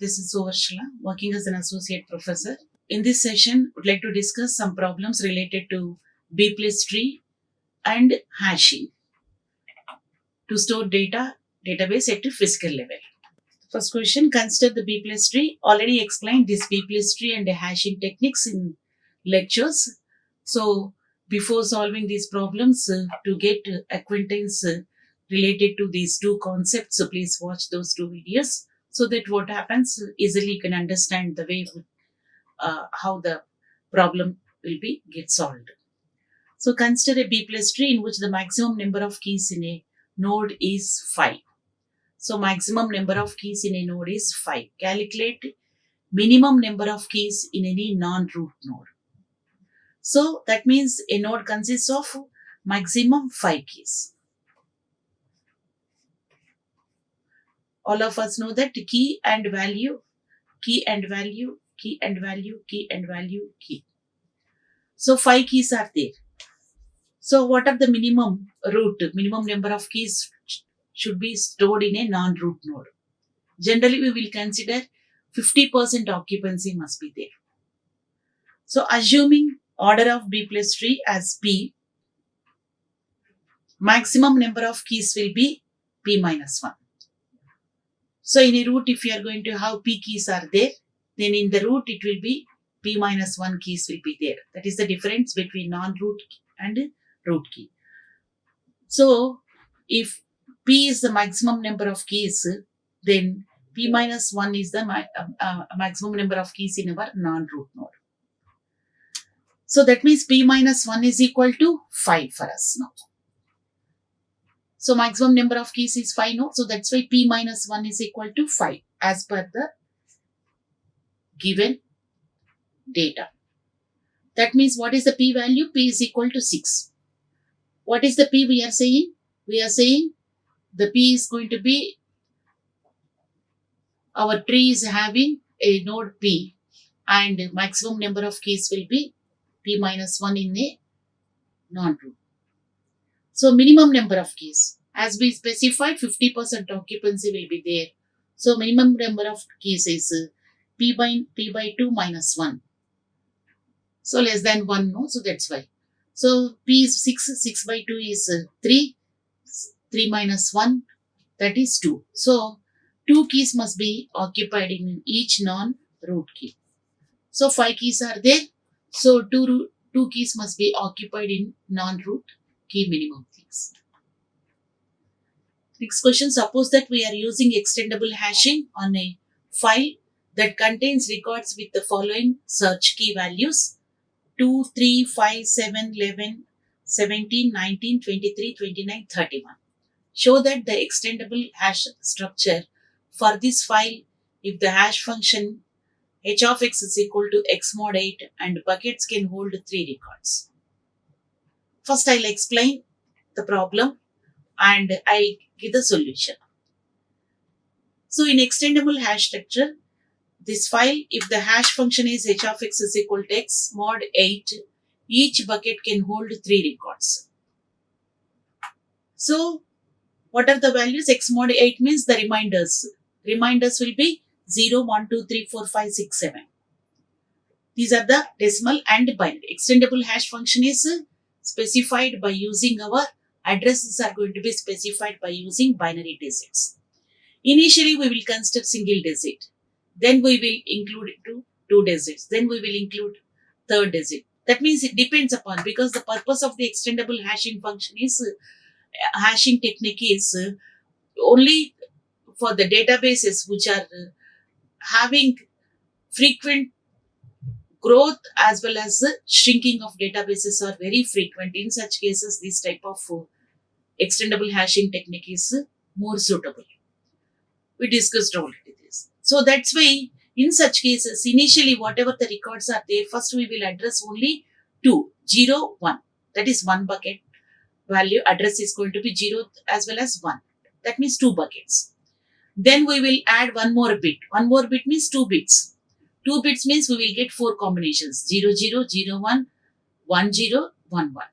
This is Suvarchala, working as an associate professor. In this session, I would like to discuss some problems related to B plus tree and hashing to store database at a physical level. First question, consider the B plus tree. Already explained this B plus tree and the hashing techniques in lectures. So before solving these problems, to get acquaintance related to these two concepts, so please watch those two videos so that what happens easily you can understand the way how the problem will be get solved. So consider a B plus tree in which the maximum number of keys in a node is 5. So maximum number of keys in a node is 5. Calculate minimum number of keys in any non-root node. So that means a node consists of maximum 5 keys. All of us know that key and value, key and value, key and value, key and value, key. So 5 keys are there. So what are the minimum number of keys should be stored in a non-root node? Generally, we will consider 50% occupancy must be there. So assuming order of B plus tree as P, maximum number of keys will be P minus 1. So in a root, if you are going to have P keys are there, then in the root it will be P minus 1 keys will be there. That is the difference between non-root and root key. So if P is the maximum number of keys, then P minus 1 is the maximum number of keys in our non-root node. So that means P minus 1 is equal to 5 for us now. So maximum number of keys is 5 now. So that's why P minus 1 is equal to 5 as per the given data. That means what is the P value? P is equal to 6. What is the P we are saying? We are saying the P is going to be, our tree is having a node P and maximum number of keys will be P minus 1 in a non-root. So minimum number of keys. As we specified, 50% occupancy will be there. So minimum number of keys is P by 2 minus 1. So less than 1, no? So that's why. So P is 6, 6 by 2 is 3, 3 minus 1, that is 2. So 2 keys must be occupied in each non-root key. So 5 keys are there. So 2 keys must be occupied in non-root key minimum things. Next question, suppose that we are using extendable hashing on a file that contains records with the following search key values 2, 3, 5, 7, 11, 17, 19, 23, 29, 31. Show that the extendable hash structure for this file if the hash function h of x is equal to x mod 8 and buckets can hold 3 records. First, I'll explain the problem and I'll give the solution. So in extendable hash structure, this file, if the hash function is h of x is equal to x mod 8, each bucket can hold 3 records. So what are the values? X mod 8 means the reminders. Reminders will be 0, 1, 2, 3, 4, 5, 6, 7. These are the decimal and binary. Extendable hash function is specified by using our addresses are going to be specified by using binary digits. Initially, we will consider single digit. Then we will include it to 2 digits. Then we will include third digit. That means it depends upon, because the purpose of the extendable hashing function is hashing technique is only for the databases which are having frequent growth as well as the shrinking of databases are very frequent. In such cases, this type of extendable hashing technique is more suitable. We discussed already this. So that's why in such cases, initially whatever the records are there, first we will address only 2, 0, 1. That is 1 bucket value address is going to be 0 as well as 1. That means 2 buckets. Then we will add one more bit. One more bit means 2 bits. 2 bits means we will get 4 combinations 0, 0, 0, 1, 1, 0, 1, 1.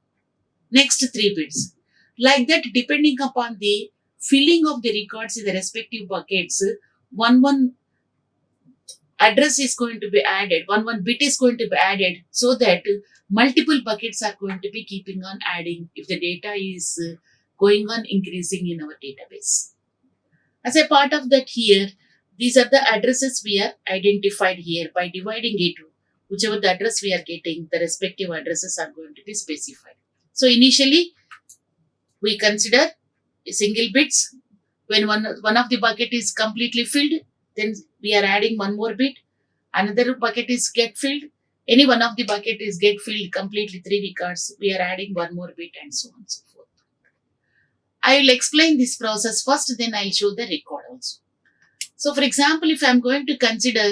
Next 3 bits. Like that, depending upon the filling of the records in the respective buckets, 1, 1 address is going to be added, one bit is going to be added, so that multiple buckets are going to be keeping on adding if the data is going on increasing in our database. As a part of that here, these are the addresses we are identified here. By dividing it, whichever the address we are getting, the respective addresses are going to be specified. So initially, we consider single bits. When one of the bucket is completely filled, then we are adding one more bit. Another bucket is get filled. Any one of the bucket is get filled completely 3 records. We are adding one more bit and so on and so forth. I will explain this process first, then I'll show the record also. So for example, if I'm going to consider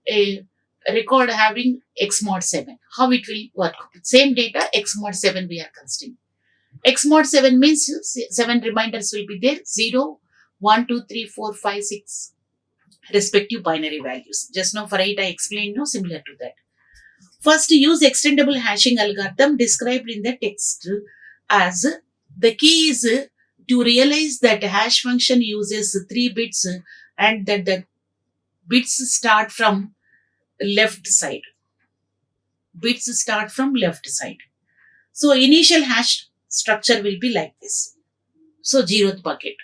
a record having x mod 7, how it will work? Same data, x mod 7 we are considering. X mod 7 means 7 reminders will be there, 0, 1, 2, 3, 4, 5, 6 respective binary values. Just now for 8 I explained, no, similar to that. First, use extendable hashing algorithm described in the text as the key is to realize that hash function uses 3 bits and that the bits start from left side. Bits start from left side. So initial hash structure will be like this. So 0th bucket.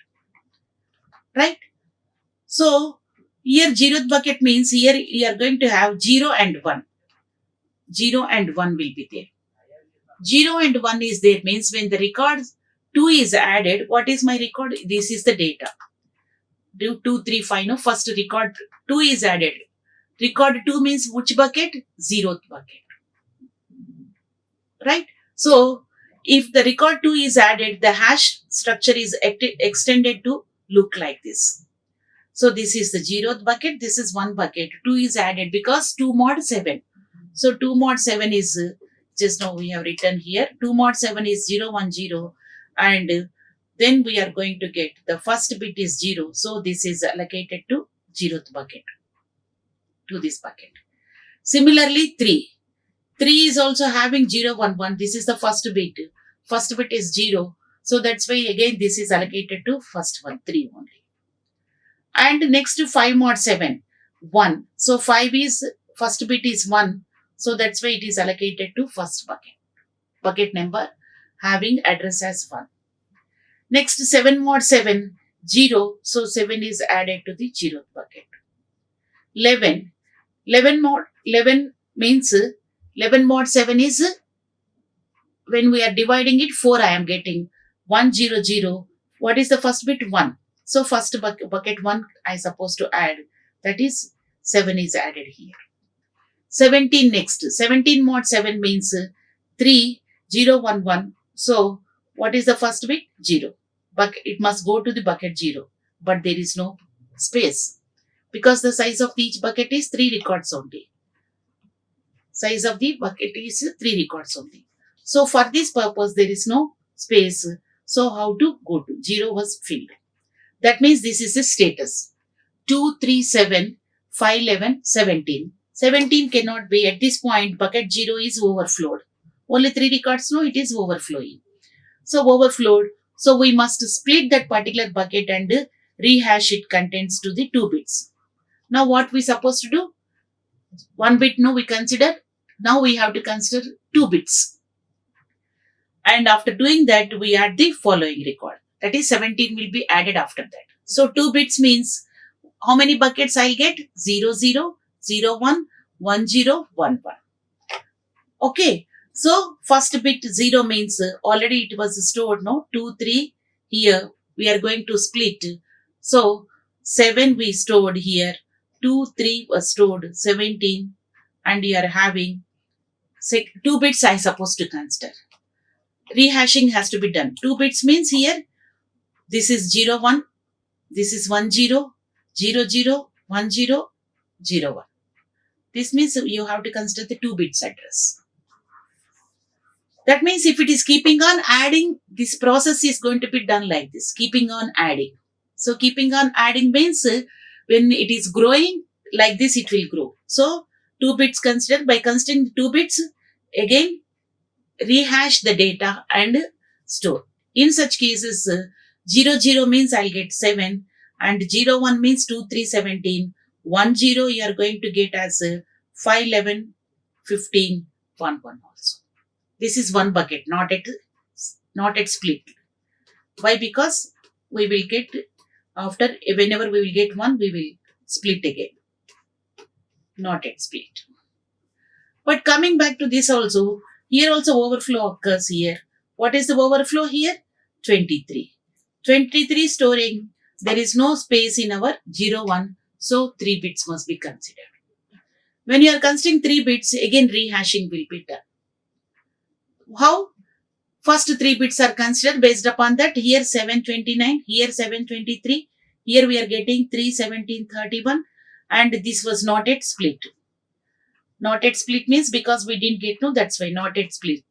Right? So here 0th bucket means here you are going to have 0 and 1. 0 and 1 will be there. 0 and 1 is there means when the record 2 is added, what is my record? This is the data. 2, 3, 5. No, first record 2 is added. Record 2 means which bucket? 0th bucket. Right? So if the record 2 is added, the hash structure is extended to look like this. So this is the 0th bucket. This is 1 bucket. 2 is added because 2 mod 7. So 2 mod 7 is, just now we have written here, 2 mod 7 is 0, 1, 0. And then we are going to get the first bit is 0. So this is allocated to 0th bucket, to this bucket. Similarly, 3. 3 is also having 0, 1, 1. This is the first bit. First bit is 0. So that's why again this is allocated to first one, 3 only. And next to 5 mod 7, 1. So 5 is, first bit is 1. So that's why it is allocated to first bucket. Bucket number having address as 1. Next 7 mod 7, 0. So 7 is added to the 0th bucket. 11. 11 means 11 mod 7 is, when we are dividing it, 4 I am getting. 1, 0, 0. What is the first bit? 1. So first bucket 1 I supposed to add. That is 7 is added here. 17 next. 17 mod 7 means 3, 0, 1, 1. So what is the first bit? 0. But it must go to the bucket 0. But there is no space. Because the size of each bucket is 3 records only. Size of the bucket is 3 records only. So for this purpose there is no space. So how to go to? 0 was filled. That means this is the status. 2, 3, 7, 5, 11, 17. 17 cannot be at this point. Bucket 0 is overflowed. Only 3 records, no, it is overflowing. So overflowed. So we must split that particular bucket and rehash it contents to the 2 bits. Now what we supposed to do? 1 bit, no, we consider. Now we have to consider 2 bits. And after doing that, we add the following record. That is 17 will be added after that. So 2 bits means how many buckets I'll get? 0, 0, 0, 1, 1, 0, 1, 1. Okay. So first bit 0 means already it was stored, no? 2, 3 here. We are going to split. So 7 we stored here. 2, 3 was stored. 17. And you are having 2 bits I supposed to consider. Rehashing has to be done. 2 bits means here, this is 0, 1, this is 1, 0, 0, 0, 1, 0, 0, 1. This means you have to consider the 2 bits address. That means if it is keeping on adding, this process is going to be done like this, keeping on adding. So keeping on adding means when it is growing, like this it will grow. So 2 bits considered. By considering 2 bits, again rehash the data and store. In such cases, 0, 0 means I'll get 7 and 0, 1 means 2, 3, 17. 10 you are going to get as 5, 11, 15, 1, 1 also. This is one bucket, not at split. Why? Because we will get after, whenever we will get one, we will split again, not at split. But coming back to this also, here also overflow occurs here. What is the overflow here? 23. 23 storing, there is no space in our 0, 1, so 3 bits must be considered. When you are considering 3 bits, again rehashing will be done. How? First 3 bits are considered. Based upon that, here 729, here 723, here we are getting 31731, and this was not at split. Not at split means because we didn't get no, that's why not at split.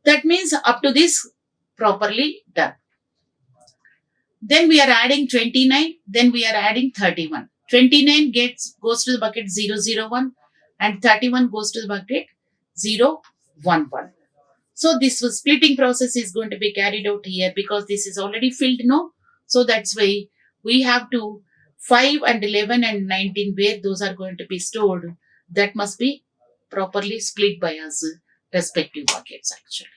That means up to this properly done. Then we are adding 29, then we are adding 31. 29 goes to the bucket 001 and 31 goes to the bucket 011. So this splitting process is going to be carried out here because this is already filled, no? So that's why we have to 5 and 11 and 19 where those are going to be stored, that must be properly split by us respective buckets actually.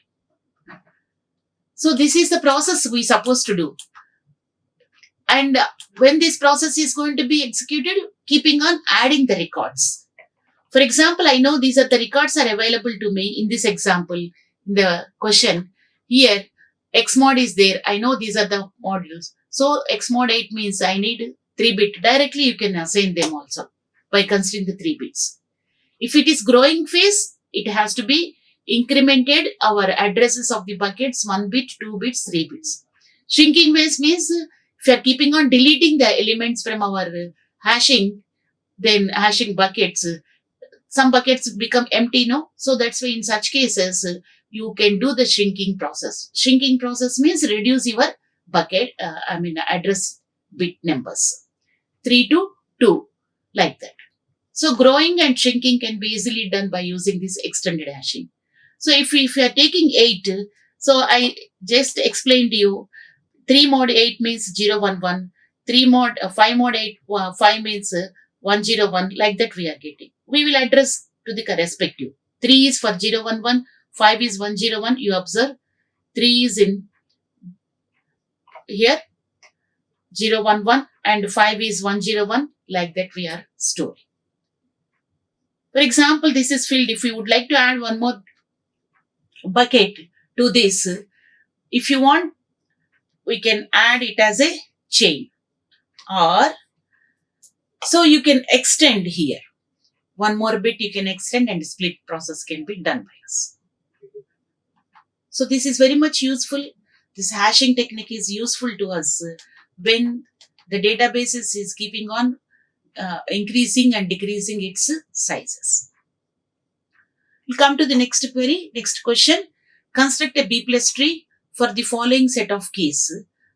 So this is the process we supposed to do. And when this process is going to be executed, keeping on adding the records. For example, I know these are the records are available to me in this example, in the question. Here, Xmod is there. I know these are the modules. So Xmod 8 means I need 3 bit. Directly you can assign them also by considering the 3 bits. If it is growing phase, it has to be incremented our addresses of the buckets 1 bit, 2 bits, 3 bits. Shrinking phase means if you are keeping on deleting the elements from our hashing, then hashing buckets, some buckets become empty, no? So that's why in such cases, you can do the shrinking process. Shrinking process means reduce your bucket, address bit numbers. 3 to 2, like that. So growing and shrinking can be easily done by using this extended hashing. So if you are taking 8, so I just explained to you, 3 mod 8 means 011, 5 mod 8, 5 means 101, like that we are getting. We will address to the respective. 3 is for 011, 5 is 101, you observe. 3 is in here, 011, and 5 is 101, like that we are storing. For example, this is filled. If you would like to add one more bucket to this, if you want, we can add it as a chain, or so you can extend here. One more bit you can extend and split process can be done by us. So this is very much useful. This hashing technique is useful to us when the database is keeping on increasing and decreasing its sizes. We'll come to the next query, next question. Construct a B plus tree for the following set of keys.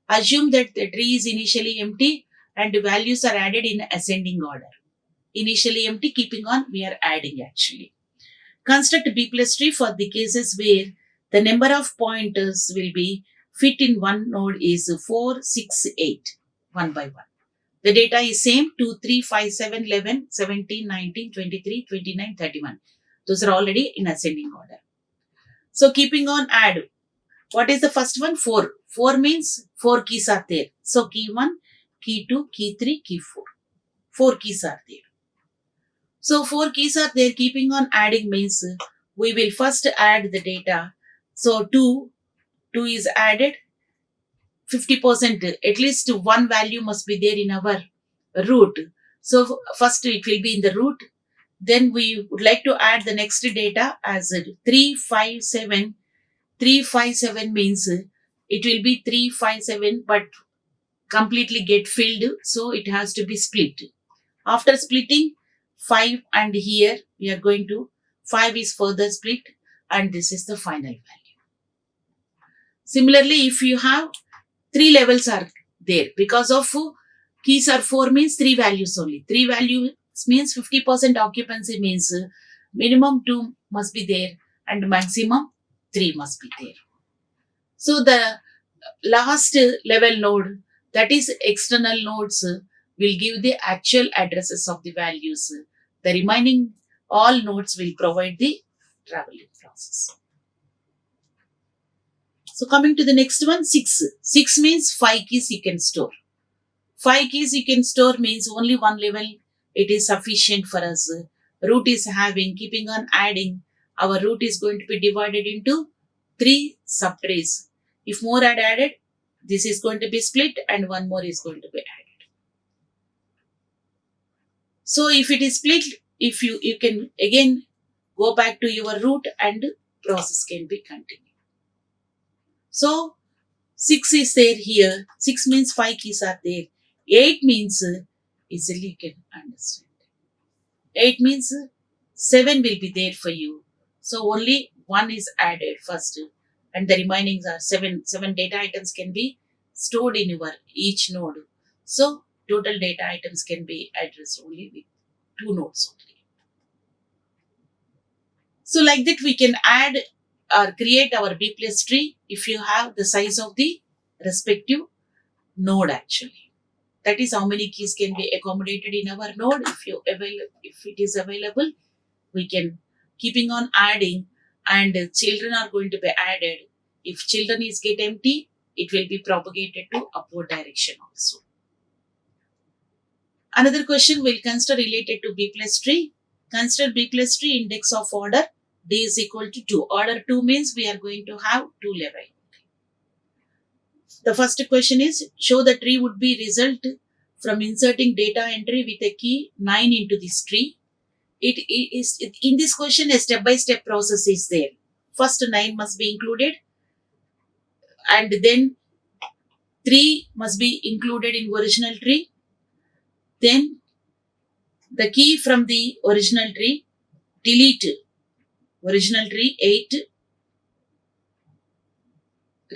Assume that the tree is initially empty and the values are added in ascending order. Initially empty, keeping on, we are adding actually. Construct a B plus tree for the cases where the number of pointers will be fit in one node is 4, 6, 8, 1 by 1. The data is same 2, 3, 5, 7, 11, 17, 19, 23, 29, 31. Those are already in ascending order. So keeping on add. What is the first one? 4. 4 means 4 keys are there. So key 1, key 2, key 3, key 4. 4 keys are there. So 4 keys are there. Keeping on adding means we will first add the data. So 2 is added. 50%, at least one value must be there in our root. So first it will be in the root. Then we would like to add the next data as 357. 357 means it will be 357 but completely get filled. So it has to be split. After splitting 5 and here we are going to 5 is further split and this is the final value. Similarly, if you have 3 levels are there because of keys are 4 means 3 values only. 3 values means 50% occupancy means minimum 2 must be there and maximum 3 must be there. So the last level node, That is, external nodes will give the actual addresses of the values. The remaining all nodes will provide the traveling process. So coming to the next one, 6. 6 means 5 keys you can store. 5 keys you can store means only one level it is sufficient for us. Root is having, keeping on adding, our root is going to be divided into 3 subtrees. If more are added, this is going to be split and one more is going to be added. So if it is split, if you can again go back to your root and process can be continued. So 6 is there here. 6 means 5 keys are there. 8 means easily you can understand. 8 means 7 will be there for you. So only 1 is added first and the remaining are 7. 7 data items can be stored in your each node. So total data items can be addressed only with 2 nodes only. So like that we can add or create our B plus tree if you have the size of the respective node actually. That is how many keys can be accommodated in our node. If it is available, we can keeping on adding and children are going to be added. If children is get empty, it will be propagated to upward direction also. Another question will consider related to B plus tree. Consider B plus tree index of order D is equal to 2. Order 2 means we are going to have 2 levels. The first question is, show the tree would be result from inserting data entry with a key 9 into this tree. In this question, a step-by-step process is there. First 9 must be included and then 3 must be included in original tree. Then the key from the original tree, delete original tree 8.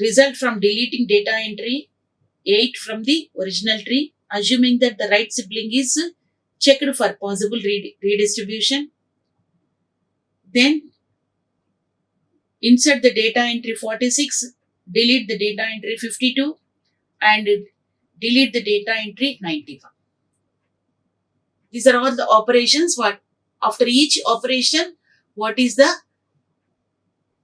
Result from deleting data entry 8 from the original tree, assuming that the right sibling is checked for possible redistribution. Then insert the data entry 46, delete the data entry 52 and delete the data entry 91. These are all the operations. After each operation, what is the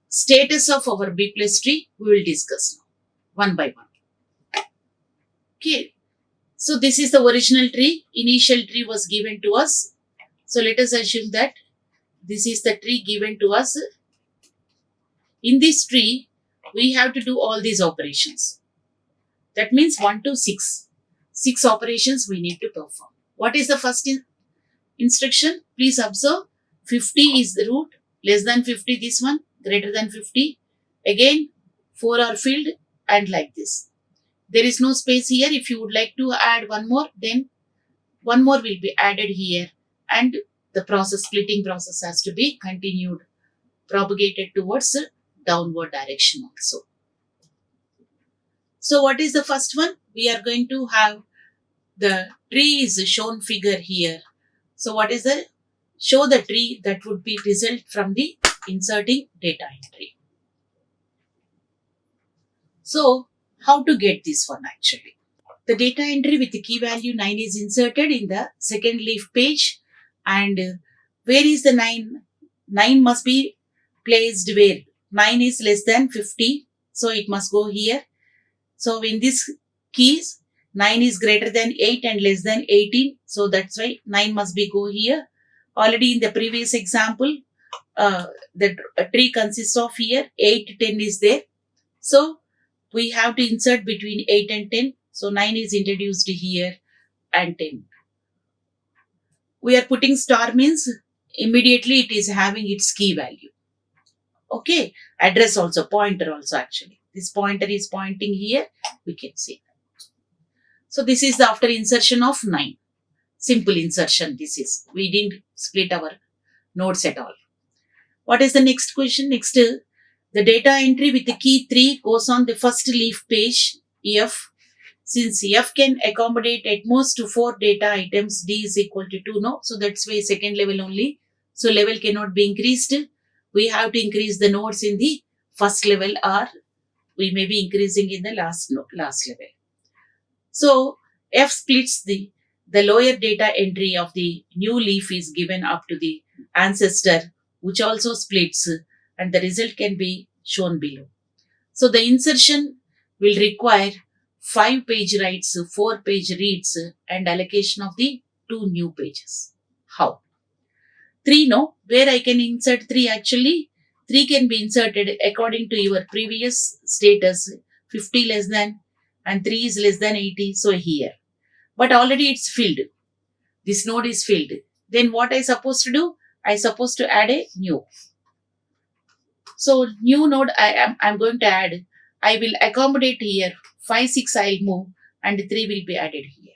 status of our B plus tree? We will discuss now, one by one. Okay. So this is the original tree. Initial tree was given to us. So let us assume that this is the tree given to us. In this tree, we have to do all these operations. That means 1 to 6. 6 operations we need to perform. What is the first instruction? Please observe. 50 is the root. Less than 50 this one. Greater than 50. Again 4 are filled and like this. There is no space here. If you would like to add one more, then one more will be added here and the splitting process has to be continued, propagated towards the downward direction also. So what is the first one? We are going to have the tree is shown figure here. So what is the show the tree that would be result from the inserting data entry. So how to get this one actually? The data entry with the key value 9 is inserted in the second leaf page and where is the 9? 9 must be placed where? 9 is less than 50, so it must go here. So in this keys, 9 is greater than 8 and less than 18, so that's why 9 must be go here. Already in the previous example, the tree consists of here 8, 10 is there. So we have to insert between 8 and 10. So 9 is introduced here and 10. We are putting star means immediately it is having its key value. Okay. Address also, pointer also actually. This pointer is pointing here. We can see. So this is the after insertion of 9. Simple insertion this is. We didn't split our nodes at all. What is the next question? Next, the data entry with the key 3 goes on the first leaf page F. Since F can accommodate at most 4 data items, D is equal to 2. No, so that's why second level only. So level cannot be increased. We have to increase the nodes in the first level or we may be increasing in the last level. So F splits the lower data entry of the new leaf is given up to the ancestor, which also splits, and the result can be shown below. So the insertion will require 5-page writes, 4-page reads, and allocation of the 2 new pages. How? 3, no, where I can insert 3 actually. 3 can be inserted according to your previous status, 50 less than and 3 is less than 80. So here, but already it's filled. This node is filled. Then what I supposed to do? I supposed to add a new. So new node I'm going to add. I will accommodate here 5, 6 I'll move and 3 will be added here.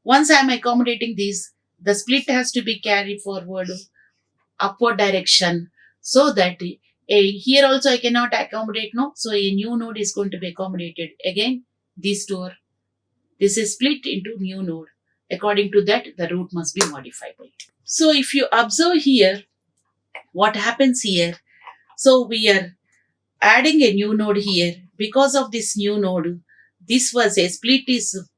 Once I am accommodating this, the split has to be carried forward upward direction, so that here also I cannot accommodate, no. So a new node is going to be accommodated. Again, this is split into new node. According to that, the root must be modifiable. So if you observe here, what happens here? So we are adding a new node here. Because of this new node, this was a split is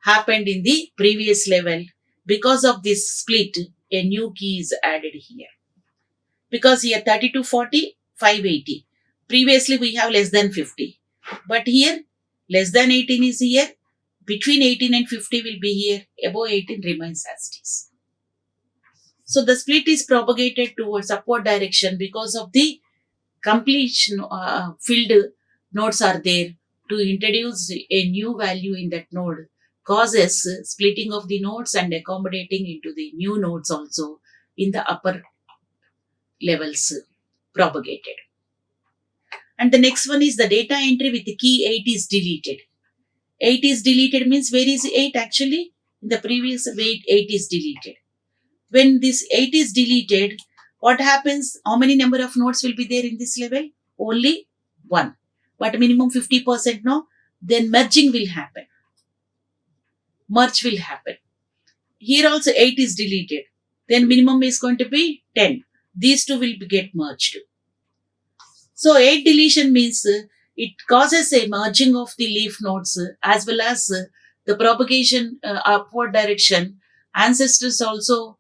happened in the previous level. Because of this split, a new key is added here. Because here 32, 40, 580. Previously we have less than 50. But here less than 18 is here. Between 18 and 50 will be here. Above 18 remains as it is. So the split is propagated towards upward direction because of the completion filled nodes are there. To introduce a new value in that node causes splitting of the nodes and accommodating into the new nodes also in the upper levels propagated. And the next one is the data entry with the key 8 is deleted. 8 is deleted means where is 8 actually? In the previous 8 is deleted. When this 8 is deleted, what happens? How many number of nodes will be there in this level? Only 1. But minimum 50% no? Then merging will happen. Merge will happen. Here also 8 is deleted. Then minimum is going to be 10. These two will get merged. So 8 deletion means it causes a merging of the leaf nodes as well as the propagation upward direction. Ancestors also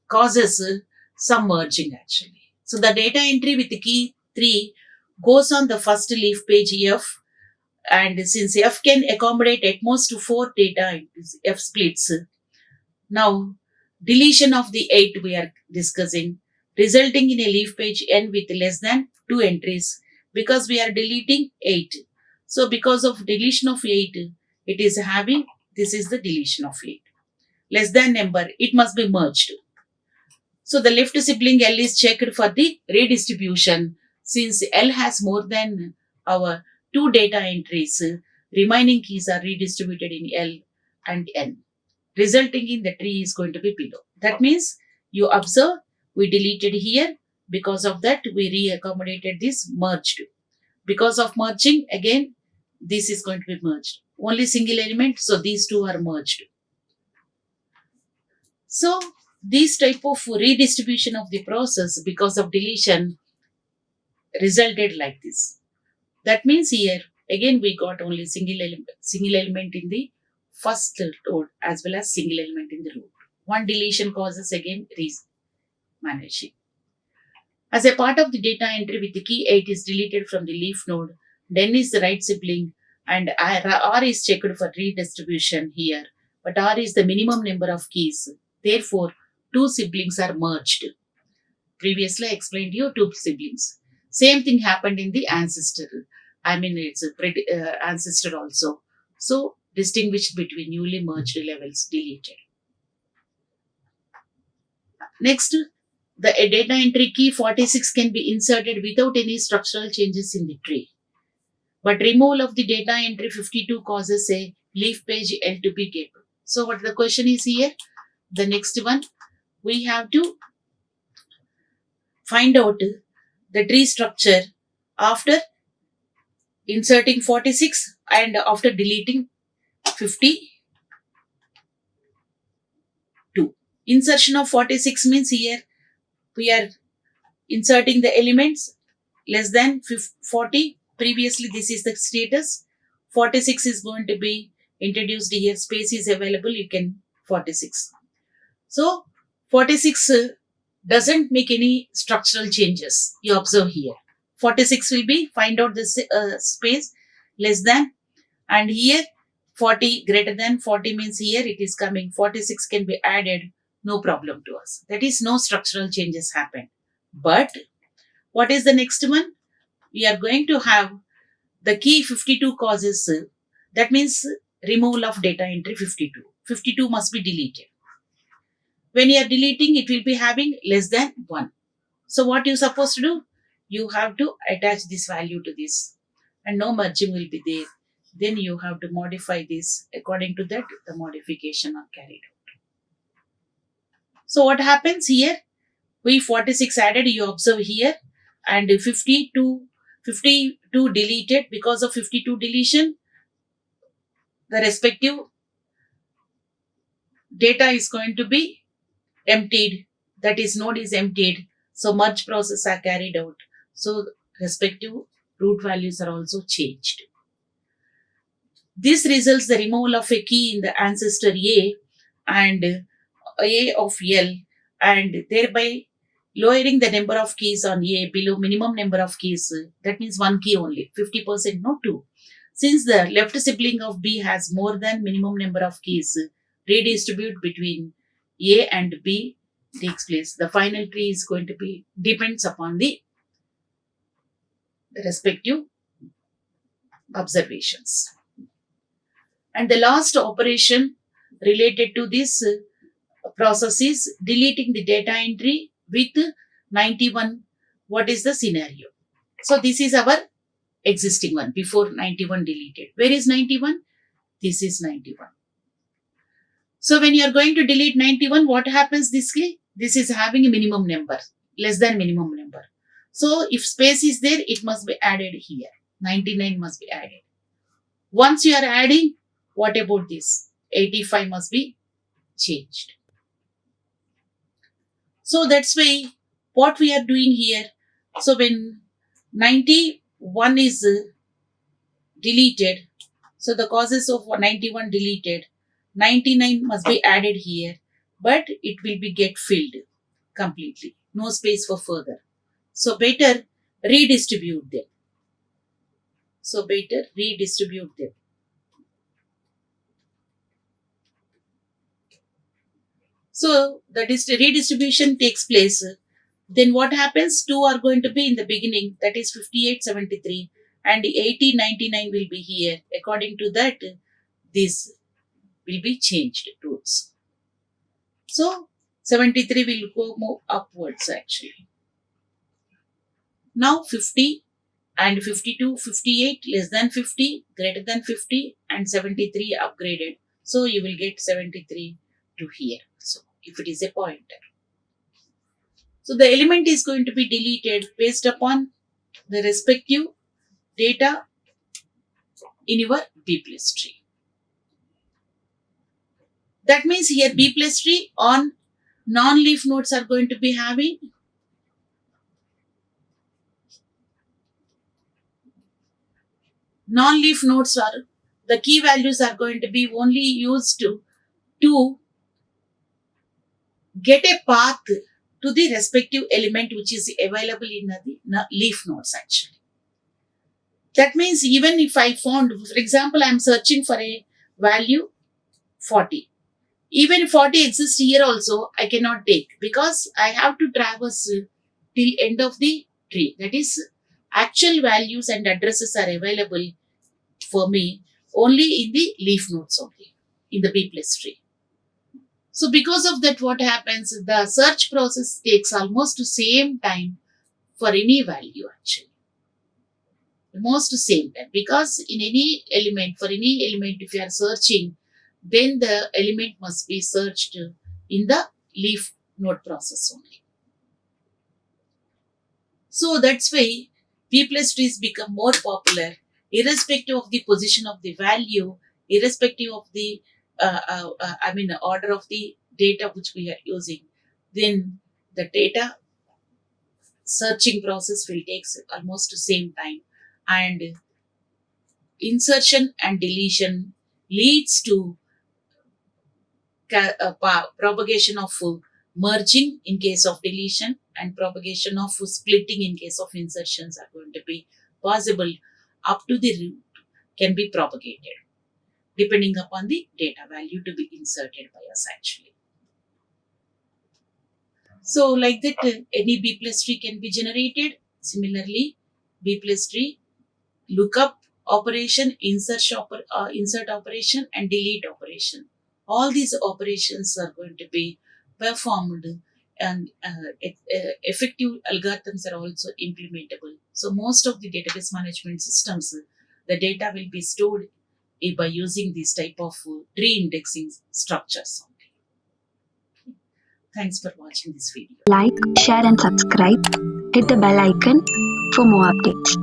causes some merging actually. So the data entry with the key 3 goes on the first leaf page F, and since F can accommodate at most 4 data F splits. Now deletion of the 8 we are discussing, resulting in a leaf page N with less than 2 entries because we are deleting 8. So because of deletion of 8, it is having, this is the deletion of 8. Less than number, it must be merged. So the left sibling L is checked for the redistribution. Since L has more than our 2 data entries, remaining keys are redistributed in L and N, resulting in the tree is going to be below. That means you observe we deleted here. Because of that, we re-accommodated this merged. Because of merging, again, this is going to be merged. Only single element, so these two are merged. So this type of redistribution of the process because of deletion resulted like this. That means here, again, we got only single element in the first node as well as single element in the root. One deletion causes again managing. As a part of the data entry with the key 8 is deleted from the leaf node, then is the right sibling and R is checked for redistribution here. But R is the minimum number of keys. Therefore, 2 siblings are merged. Previously, I explained you 2 siblings. Same thing happened in the ancestor. It's a ancestor also. So, distinguished between newly merged levels deleted. Next, the data entry key 46 can be inserted without any structural changes in the tree. But removal of the data entry 52 causes a leaf page L to be gapped. So what the question is here? The next one, we have to find out the tree structure after inserting 46 and after deleting 52. Insertion of 46 means here we are inserting the elements less than 40. Previously, this is the status. 46 is going to be introduced here. Space is available, you can 46. So 46 doesn't make any structural changes. You observe here. 46 will be find out this space less than, and here 40 greater than. 40 means here it is coming. 46 can be added, no problem to us. That is, no structural changes happen. But what is the next one? We are going to have the key 52 causes. That means removal of data entry 52. 52 must be deleted. When you are deleting, it will be having less than 1. So what you supposed to do? You have to attach this value to this, and no merging will be there. Then you have to modify this. According to that, the modification are carried out. So what happens here? We 46 added, you observe here, and 52 deleted. Because of 52 deletion, the respective data is going to be emptied. That is, node is emptied. So merge process are carried out. So respective root values are also changed. This results the removal of a key in the ancestor A and A of L, and thereby lowering the number of keys on A below minimum number of keys. That means 1 key only, 50%, not 2. Since the left sibling of B has more than minimum number of keys, redistribute between A and B takes place. The final tree is going to be depends upon the respective observations. And the last operation related to this process is deleting the data entry with 91. What is the scenario? So this is our existing one before 91 deleted. Where is 91? This is 91. So when you are going to delete 91, what happens this way? This is having a minimum number, less than minimum number. So if space is there, it must be added here. 99 must be added. Once you are adding, what about this? 85 must be changed. So that's why what we are doing here. So when 91 is deleted, so the causes of 91 deleted, 99 must be added here, but it will be get filled completely. No space for further. So better redistribute them. So better redistribute them. So that is the redistribution takes place. Then what happens? 2 are going to be in the beginning, that is 58, 73, and 80, 99 will be here. According to that, this will be changed roots. So 73 will go move upwards actually. Now 50 and 52, 58 less than 50, greater than 50, and 73 upgraded. So you will get 73 to here. So if it is a pointer. So the element is going to be deleted based upon the respective data in your B plus tree. That means here B plus tree on non-leaf nodes are going to be having non-leaf nodes are the key values are going to be only used to get a path to the respective element which is available in the leaf nodes actually. That means even if I found, for example, I am searching for a value 40. Even if 40 exists here also, I cannot take because I have to traverse till end of the tree. That is, actual values and addresses are available for me only in the leaf nodes only, in the B plus tree. So because of that, what happens? The search process takes almost the same time for any value actually. Almost the same time, because in any element, for any element, if you are searching, then the element must be searched in the leaf node process only. So that's why B plus trees become more popular, irrespective of the position of the value, irrespective of the order of the data which we are using. Then the data searching process will take almost the same time, and insertion and deletion leads to propagation of merging in case of deletion, and propagation of splitting in case of insertions are going to be possible. Up to the root can be propagated depending upon the data value to be inserted by us actually. So like that, any B plus tree can be generated. Similarly, B plus tree lookup operation, insert operation, and delete operation. All these operations are going to be performed, and effective algorithms are also implementable. So most of the database management systems, the data will be stored by using this type of tree indexing structures. Thanks for watching this video. Like, share and subscribe. Hit the bell icon for more updates.